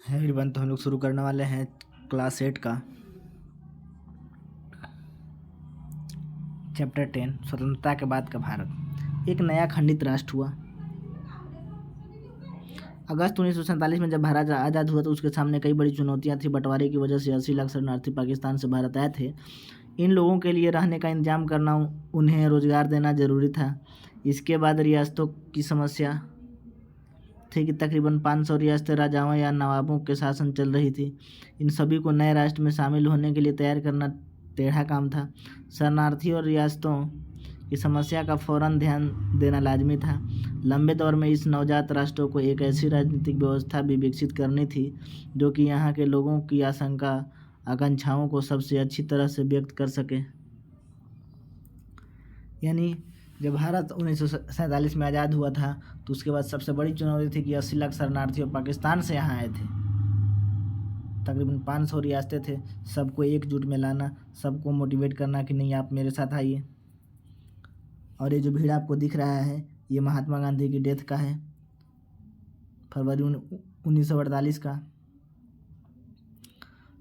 है एवरीवन। तो हम लोग शुरू करने वाले हैं क्लास 8 का चैप्टर 10 स्वतंत्रता के बाद का भारत। एक नया खंडित राष्ट्र हुआ। अगस्त 1947 में जब भारत आज़ाद हुआ तो उसके सामने कई बड़ी चुनौतियां थी। बंटवारे की वजह से 80 लाख शरणार्थी पाकिस्तान से भारत आए थे। इन लोगों के लिए रहने का इंतजाम करना, उन्हें रोजगार देना जरूरी था। इसके बाद रियासतों की समस्या थी कि तकरीबन 500 रियासतें राजाओं या नवाबों के शासन चल रही थी। इन सभी को नए राष्ट्र में शामिल होने के लिए तैयार करना टेढ़ा काम था। शरणार्थी और रियासतों की समस्या का फौरन ध्यान देना लाजमी था। लंबे दौर में इस नवजात राष्ट्रों को एक ऐसी राजनीतिक व्यवस्था भी विकसित करनी थी जो कि यहाँ के लोगों की आशंका आकांक्षाओं को सबसे अच्छी तरह से व्यक्त कर सके। यानी जब भारत 1947 में आज़ाद हुआ था तो उसके बाद सबसे बड़ी चुनौती थी कि 80 लाख शरणार्थी और पाकिस्तान से यहाँ आए थे। तकरीबन 500 रियासतें थे। सबको एकजुट में लाना, सबको मोटिवेट करना कि नहीं आप मेरे साथ आइए। और ये जो भीड़ आपको दिख रहा है ये महात्मा गांधी की डेथ का है, फरवरी 1948 का,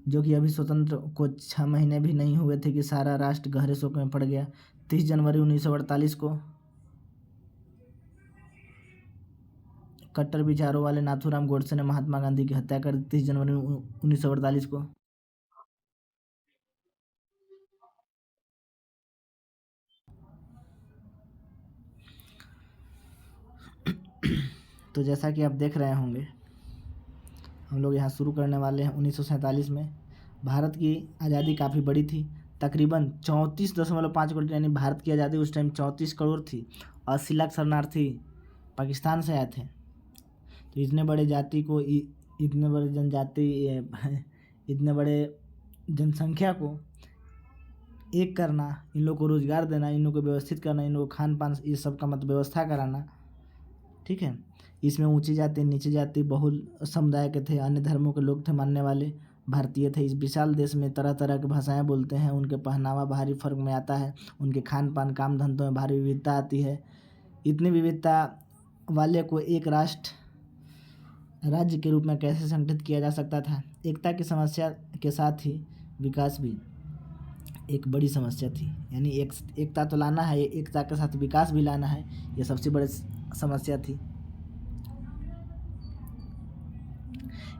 जो कि अभी स्वतंत्र को 6 महीने भी नहीं हुए थे कि सारा राष्ट्र गहरे शोक में पड़ गया। 30 जनवरी 1948 को कट्टर विचारों वाले नाथूराम गोडसे ने महात्मा गांधी की हत्या कर दी। 30 जनवरी 1948 को तो जैसा कि आप देख रहे होंगे हम लोग यहाँ शुरू करने वाले हैं 1947 में। भारत की आज़ादी काफ़ी बड़ी थी, तकरीबन 34.5 करोड़, यानी भारत की आज़ादी उस टाइम 34 करोड़ थी। 80 लाख शरणार्थी पाकिस्तान से आए थे। तो इतने बड़े जाति को, इतने बड़े जनजाति, इतने बड़े जनसंख्या को एक करना, इन लोगों को रोज़गार देना, इन लोगों को व्यवस्थित करना, इन लोगों को खान पान ये सब का मतलब व्यवस्था कराना, ठीक है। इसमें ऊंची जाति नीची जाति बहुल समुदाय के थे, अन्य धर्मों के लोग थे, मानने वाले भारतीय थे। इस विशाल देश में तरह तरह की भाषाएं बोलते हैं, उनके पहनावा भारी फर्क में आता है, उनके खान पान काम धंधों में भारी विविधता आती है। इतनी विविधता वाले को एक राज्य के रूप में कैसे संगठित किया जा सकता था। एकता की समस्या के साथ ही विकास भी एक बड़ी समस्या थी। यानी एकता तो लाना है, एकता के साथ विकास भी लाना है, ये सबसे बड़ी समस्या थी।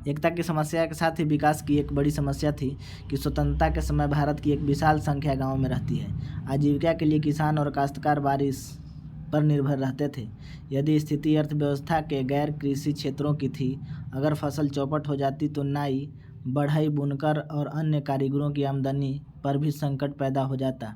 एकता की समस्या के साथ ही विकास की एक बड़ी समस्या थी कि स्वतंत्रता के समय भारत की एक विशाल संख्या गाँव में रहती है। आजीविका के लिए किसान और काश्तकार बारिश पर निर्भर रहते थे। यदि स्थिति अर्थव्यवस्था के गैर कृषि क्षेत्रों की थी, अगर फसल चौपट हो जाती तो नाई, बढ़ई, बुनकर और अन्य कारीगरों की आमदनी पर भी संकट पैदा हो जाता।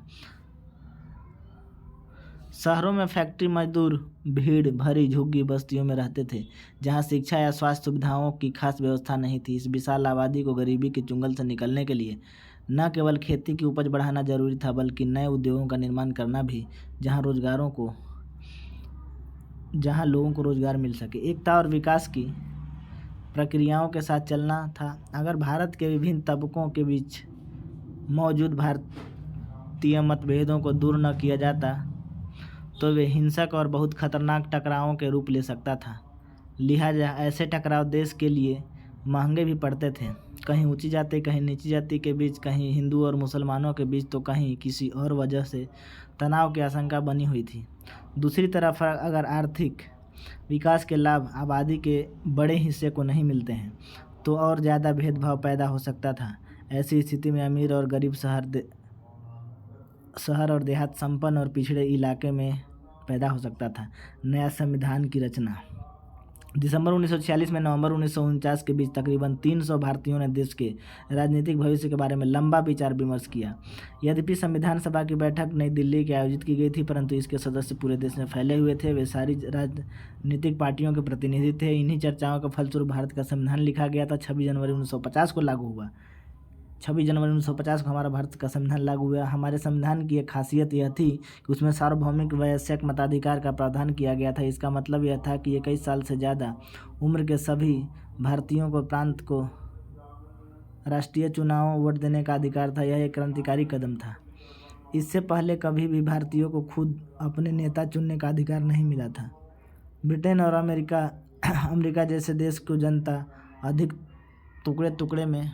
शहरों में फैक्ट्री मजदूर भीड़ भरी झुग्गी बस्तियों में रहते थे, जहां शिक्षा या स्वास्थ्य सुविधाओं की खास व्यवस्था नहीं थी। इस विशाल आबादी को गरीबी के चुंगल से निकलने के लिए न केवल खेती की उपज बढ़ाना जरूरी था, बल्कि नए उद्योगों का निर्माण करना भी, जहां लोगों को रोजगार मिल सके। एकता और विकास की प्रक्रियाओं के साथ चलना था। अगर भारत के विभिन्न तबकों के बीच मौजूद भारतीय मतभेदों को दूर न किया जाता तो वे हिंसक और बहुत खतरनाक टकरावों के रूप ले सकता था। लिहाजा ऐसे टकराव देश के लिए महंगे भी पड़ते थे। कहीं ऊंची जाति कहीं नीची जाति के बीच, कहीं हिंदू और मुसलमानों के बीच, तो कहीं किसी और वजह से तनाव की आशंका बनी हुई थी। दूसरी तरफ अगर आर्थिक विकास के लाभ आबादी के बड़े हिस्से को नहीं मिलते हैं तो और ज़्यादा भेदभाव पैदा हो सकता था। ऐसी स्थिति में अमीर और गरीब, शहर और देहात, संपन्न और पिछड़े इलाके में पैदा हो सकता था। नया संविधान की रचना। दिसंबर 1946 में नवंबर 1949 के बीच तकरीबन 300 भारतीयों ने देश के राजनीतिक भविष्य के बारे में लंबा विचार विमर्श किया। यद्यपि संविधान सभा की बैठक नई दिल्ली के आयोजित की गई थी, परंतु इसके सदस्य पूरे देश में फैले हुए थे। वे सारी राजनीतिक पार्टियों के प्रतिनिधि थे। इन्हीं चर्चाओं के फलस्वरूप भारत का संविधान लिखा गया था। 26 जनवरी 1950 को लागू हुआ। 26 जनवरी 1950 को हमारा भारत का संविधान लागू हुआ। हमारे संविधान की एक खासियत यह थी कि उसमें सार्वभौमिक वयस्क मताधिकार का प्रावधान किया गया था। इसका मतलब यह था कि 21 साल से ज़्यादा उम्र के सभी भारतीयों को प्रांत को राष्ट्रीय चुनाव वोट देने का अधिकार था। यह एक क्रांतिकारी कदम था। इससे पहले कभी भी भारतीयों को खुद अपने नेता चुनने का अधिकार नहीं मिला था। ब्रिटेन और अमेरिका जैसे देश को जनता अधिक टुकड़े टुकड़े में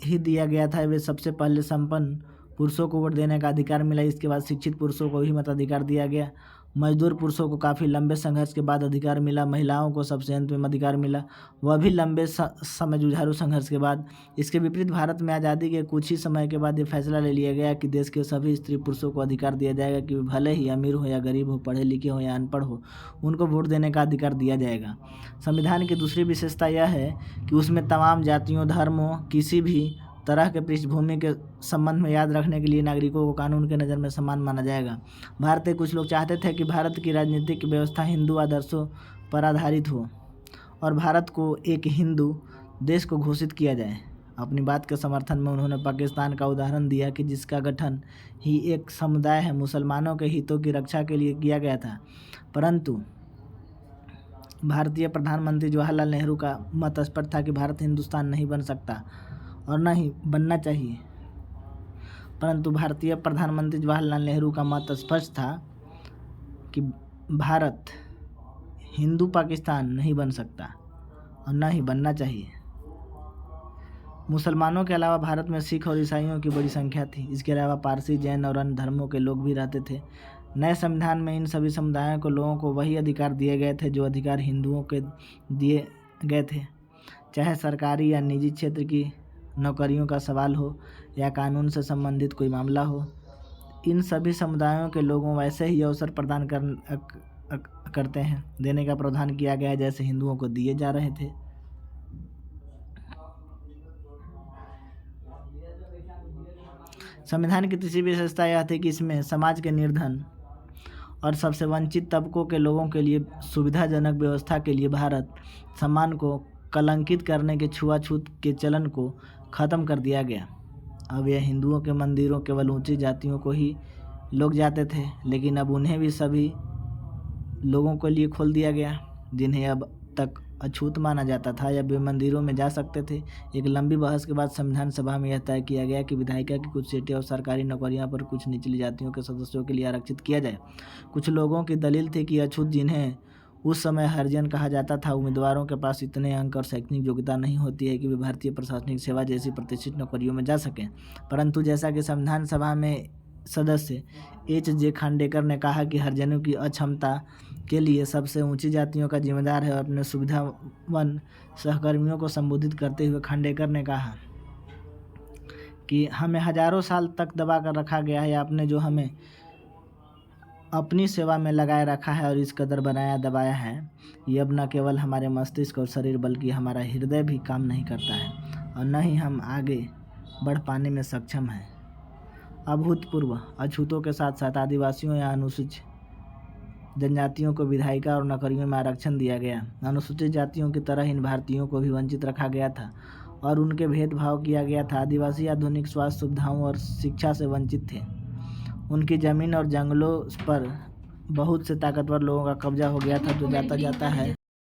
ही दिया गया था। वे सबसे पहले संपन्न पुरुषों को वोट देने का अधिकार मिला। इसके बाद शिक्षित पुरुषों को भी मताधिकार दिया गया। मजदूर पुरुषों को काफ़ी लंबे संघर्ष के बाद अधिकार मिला। महिलाओं को सबसे अंत में अधिकार मिला, वह भी लंबे समय जुझारू संघर्ष के बाद। इसके विपरीत भारत में आज़ादी के कुछ ही समय के बाद ये फैसला ले लिया गया कि देश के सभी स्त्री पुरुषों को अधिकार दिया जाएगा कि वे भले ही अमीर हो या गरीब हो, पढ़े लिखे हो या अनपढ़ हो, उनको वोट देने का अधिकार दिया जाएगा। संविधान की दूसरी विशेषता यह है कि उसमें तमाम जातियों, धर्मों, किसी भी तरह के पृष्ठभूमि के संबंध में याद रखने के लिए नागरिकों को कानून के नज़र में समान माना जाएगा। भारतीय कुछ लोग चाहते थे कि भारत की राजनीतिक व्यवस्था हिंदू आदर्शों पर आधारित हो और भारत को एक हिंदू देश को घोषित किया जाए। अपनी बात के समर्थन में उन्होंने पाकिस्तान का उदाहरण दिया कि जिसका गठन ही एक समुदाय है मुसलमानों के हितों की रक्षा के लिए किया गया था। परंतु भारतीय प्रधानमंत्री जवाहरलाल नेहरू का मत स्पष्ट था कि भारत हिंदुस्तान नहीं बन सकता और न ही बनना चाहिए। परंतु भारतीय प्रधानमंत्री जवाहरलाल नेहरू का मत स्पष्ट था कि भारत हिंदू पाकिस्तान नहीं बन सकता और न ही बनना चाहिए। मुसलमानों के अलावा भारत में सिख और ईसाइयों की बड़ी संख्या थी। इसके अलावा पारसी, जैन और अन्य धर्मों के लोग भी रहते थे। नए संविधान में इन सभी समुदायों को लोगों को वही अधिकार दिए गए थे जो अधिकार हिंदुओं के दिए गए थे, चाहे सरकारी या निजी क्षेत्र की नौकरियों का सवाल हो या कानून से संबंधित कोई मामला हो। इन सभी समुदायों के लोगों वैसे ही अवसर प्रदान करते हैं देने का प्रावधान किया गया है जैसे हिंदुओं को दिए जा रहे थे। संविधान की तीसरी विशेषता यह थी कि इसमें समाज के निर्धन और सबसे वंचित तबकों के लोगों के लिए सुविधाजनक व्यवस्था के लिए भारत सम्मान को कलंकित करने के छुआछूत के चलन को ख़त्म कर दिया गया। अब यह हिंदुओं के मंदिरों केवल ऊंची जातियों को ही लोग जाते थे, लेकिन अब उन्हें भी सभी लोगों के लिए खोल दिया गया जिन्हें अब तक अछूत माना जाता था या वे मंदिरों में जा सकते थे। एक लंबी बहस के बाद संविधान सभा में यह तय किया गया कि विधायिका की कुछ सीटें और सरकारी नौकरियों पर कुछ निचली जातियों के सदस्यों के लिए आरक्षित किया जाए। कुछ लोगों की दलील थी कि अछूत, जिन्हें उस समय हरिजन कहा जाता था, उम्मीदवारों के पास इतने अंक और शैक्षणिक योग्यता नहीं होती है कि वे भारतीय प्रशासनिक सेवा जैसी प्रतिष्ठित नौकरियों में जा सकें। परंतु जैसा कि संविधान सभा में सदस्य H.J. खांडेकर ने कहा कि हरिजनों की अक्षमता के लिए सबसे ऊंची जातियों का जिम्मेदार है और अपने सुविधावान सहकर्मियों को संबोधित करते हुए खांडेकर ने कहा कि हमें हजारों साल तक दबा कर रखा गया है। आपने जो हमें अपनी सेवा में लगाए रखा है और इस कदर बनाया दबाया है, ये अब न केवल हमारे मस्तिष्क और शरीर बल्कि हमारा हृदय भी काम नहीं करता है और न ही हम आगे बढ़ पाने में सक्षम हैं। अभूतपूर्व अछूतों के साथ साथ आदिवासियों या अनुसूचित जनजातियों को विधायिका और नौकरियों में आरक्षण दिया गया। अनुसूचित जातियों की तरह इन भारतीयों को भी वंचित रखा गया था और उनके भेदभाव किया गया था। आदिवासी आधुनिक स्वास्थ्य सुविधाओं और शिक्षा से वंचित थे। उनकी ज़मीन और जंगलों पर बहुत से ताकतवर लोगों का कब्जा हो गया था जो जाता है